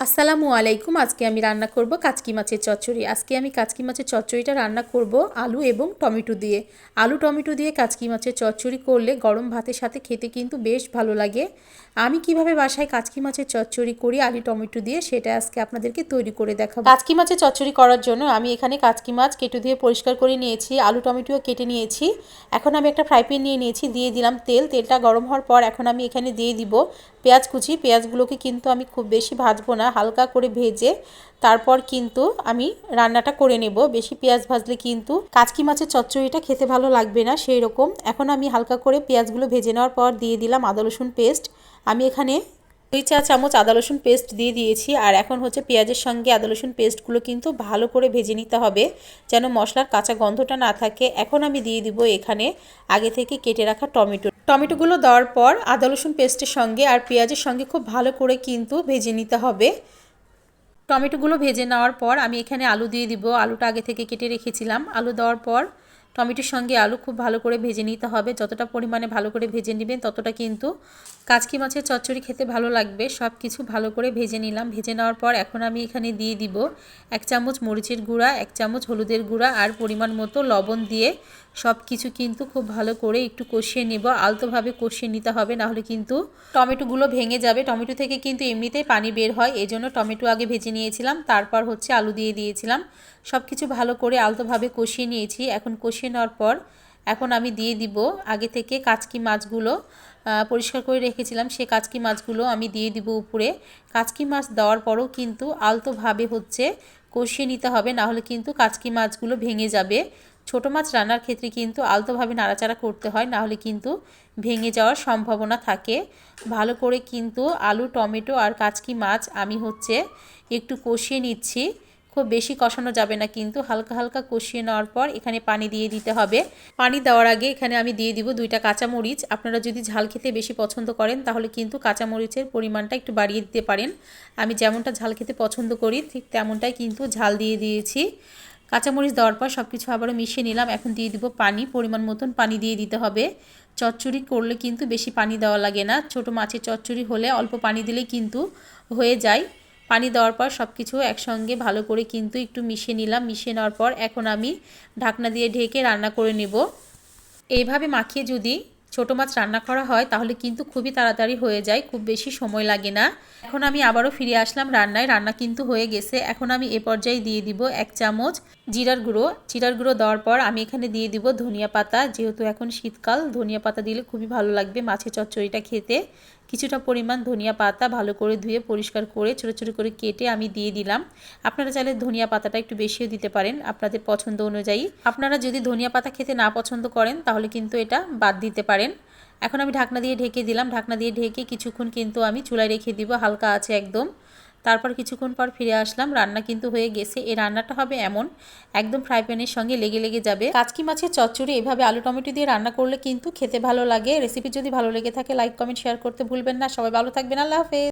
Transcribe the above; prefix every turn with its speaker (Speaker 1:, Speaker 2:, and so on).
Speaker 1: আসসালামু আলাইকুম। আজকে আমি রান্না করব কাচকি মাছের চচ্চড়ি। আজকে আমি কাচকি মাছের চচ্চড়িটা রান্না করব আলু এবং টমেটো দিয়ে। আলু টমেটো দিয়ে কাচকি মাছের চচ্চড়ি করলে গরম ভাতের সাথে খেতে কিন্তু বেশ ভালো লাগে। আমি কিভাবে বাসায় কাচকি মাছের চচ্চড়ি করি আলু টমেটো দিয়ে সেটা আজকে আপনাদেরকে তৈরি করে দেখাবো। কাচকি মাছের চচ্চড়ি করার জন্য আমি এখানে কাচকি মাছ কেটে দিয়ে পরিষ্কার করে নিয়েছি, আলু টমেটোও কেটে নিয়েছি। এখন আমি একটা ফ্রাই প্যান নিয়ে নিয়েছি, দিয়ে দিলাম তেল। তেলটা গরম হওয়ার পর এখন আমি এখানে দিয়ে দিব পেঁয়াজ কুচি। পেঁয়াজগুলোকে কিন্তু আমি খুব বেশি ভাজবো না, হালকা করে ভেজে তারপর কিন্তু আমি রান্নাটা করে নেব। বেশি পেঁয়াজ ভাজলে কিন্তু কাচকি মাছের চচ্চড়িটা খেতে ভালো লাগবে না, সেই রকম। এখন আমি হালকা করে পেঁয়াজগুলো ভেজে নেওয়ার পর দিয়ে দিলাম আদা রসুন পেস্ট। আমি এখানে 2 চা চামচ আদা রসুন পেস্ট দিয়ে দিয়েছি। আর এখন হচ্ছে পেঁয়াজের সঙ্গে আদা রসুন পেস্টগুলো কিন্তু ভালো করে ভেজে নিতে হবে যেন মশলার কাঁচা গন্ধটা না থাকে। এখন আমি দিয়ে দিব এখানে আগে থেকে কেটে রাখা টমেটোগুলো দেওয়ার পর আদা রসুন পেস্টের সঙ্গে আর পেঁয়াজের সঙ্গে খুব ভালো করে কিন্তু ভেজে নিতে হবে। টমেটোগুলো ভেজে নেওয়ার পর আমি এখানে আলু দিয়ে দিব। আলুটা আগে থেকে কেটে রেখেছিলাম। আলু দেওয়ার পর টমেটোর সঙ্গে আলু খুব ভালো করে ভেজে নিতে হবে। যতটা পরিমাণে ভালো করে ভেজে নেবেন ততটা কিন্তু কাচকি মাছের চচ্চড়ি খেতে ভালো লাগবে। সব কিছু ভালো করে ভেজে নিলাম। ভেজে নেওয়ার পর এখন আমি এখানে দিয়ে দিব 1 চামচ মরিচের গুঁড়া, 1 চামচ হলুদের গুঁড়া আর পরিমাণ মতো লবণ দিয়ে সব কিছু কিন্তু খুব ভালো করে একটু কষিয়ে নেব। আলতোভাবে কষিয়ে নিতে হবে, নাহলে কিন্তু টমেটোগুলো ভেঙে যাবে। টমেটো থেকে কিন্তু এমনিতেই পানি বের হয়, এই জন্য টমেটো আগে ভেজে নিয়েছিলাম, তারপর হচ্ছে আলু দিয়ে দিয়েছিলাম। সব কিছু ভালো করে আলতোভাবে কষিয়ে নিয়েছি। এখন কষিয়ে নেওয়ার পর এখন আমি দিয়ে দিব আগে থেকে কাচকি মাছগুলো পরিষ্কার করে রেখেছিলাম, সেই কাচকি মাছগুলো আমি দিয়ে দিব উপরে। কাচকি মাছ দেওয়ার পরও কিন্তু আলতোভাবে হচ্ছে কষিয়ে নিতে হবে, না হলে কিন্তু কাচকি মাছগুলো ভেঙে যাবে। ছোট মাছ রান্নার ক্ষেত্রে কিন্তু আলতোভাবে নাড়াচাড়া করতে হয়, না হলে কিন্তু ভেঙে যাওয়ার সম্ভাবনা থাকে। ভালো করে কিন্তু আলু টমেটো আর কাচকি মাছ আমি হচ্ছে একটু কষিয়ে নিচ্ছি। খুব বেশি কষানো যাবে না, কিন্তু হালকা হালকা কষিয়ে নেওয়ার পর এখানে পানি দিয়ে দিতে হবে। পানি দেওয়ার আগে এখানে আমি দিয়ে দিব 2টা কাঁচামরিচ। আপনারা যদি ঝাল খেতে বেশি পছন্দ করেন তাহলে কিন্তু কাঁচামরিচের পরিমাণটা একটু বাড়িয়ে দিতে পারেন। আমি যেমনটা ঝাল খেতে পছন্দ করি ঠিক তেমনটাই কিন্তু ঝাল দিয়ে দিয়েছি। কাঁচামরিচ দেওয়ার পর সব কিছু আবারও মিশিয়ে নিলাম। এখন দিয়ে দিব পানি, পরিমাণ মতন পানি দিয়ে দিতে হবে। চচ্চড়ি করলে কিন্তু বেশি পানি দেওয়া লাগে না, ছোট মাছের চচ্চড়ি হলে অল্প পানি দিলেই কিন্তু হয়ে যায়। পানি দেওয়ার পর সব কিছু একসঙ্গে ভালো করে কিন্তু একটু মিশিয়ে নিলাম। মিশিয়ে নেওয়ার পর এখন আমি ঢাকনা দিয়ে ঢেকে রান্না করে নেব। এইভাবে মাখিয়ে যদি ছোট মাছ রান্না করা হয় তাহলে কিন্তু খুবই তাড়াতাড়ি হয়ে যায়, খুব বেশি সময় লাগে না। এখন আমি আবারও ফিরে আসলাম রান্নায়। রান্না কিন্তু হয়ে গেছে। এখন আমি এ পর্যায়ে দিয়ে দিব 1 চামচ জিরার গুঁড়ো। জিরার গুঁড়ো দেওয়ার পর আমি এখানে দিয়ে দিব ধনিয়া পাতা। যেহেতু এখন শীতকাল, ধনিয়া পাতা দিলে খুবই ভালো লাগবে মাছের চচ্চড়িটা খেতে। কিছুটা পরিমাণ ধনিয়া পাতা ভালো করে ধুয়ে পরিষ্কার করে ছোটো ছোটো করে কেটে আমি দিয়ে দিলাম। আপনারা চাইলে ধনিয়া পাতাটা একটু বেশিও দিতে পারেন আপনাদের পছন্দ অনুযায়ী। আপনারা যদি ধনিয়া পাতা খেতে না পছন্দ করেন তাহলে কিন্তু এটা বাদ দিতে পারেন। এখন আমি ঢাকনা দিয়ে ঢেকে দিলাম। ঢাকনা দিয়ে ঢেকে কিছুক্ষণ কিন্তু আমি চুলায় রেখে দিব, হালকা আছে একদম। তারপর কিছুক্ষণ পর ফিরে আসলাম। রান্না কিন্তু হয়ে গেছে। এই রান্নাটা হবে এমন, একদম ফ্রাই প্যানের সঙ্গে লেগে লেগে যাবে। কাচকি মাছের চচ্চড়ি এভাবে আলু টমেটো দিয়ে রান্না করলে কিন্তু খেতে ভালো লাগে। রেসিপি যদি ভালো লেগে থাকে লাইক কমেন্ট শেয়ার করতে ভুলবেন না। সবাই ভালো থাকবেন। আল্লাহ হাফেজ।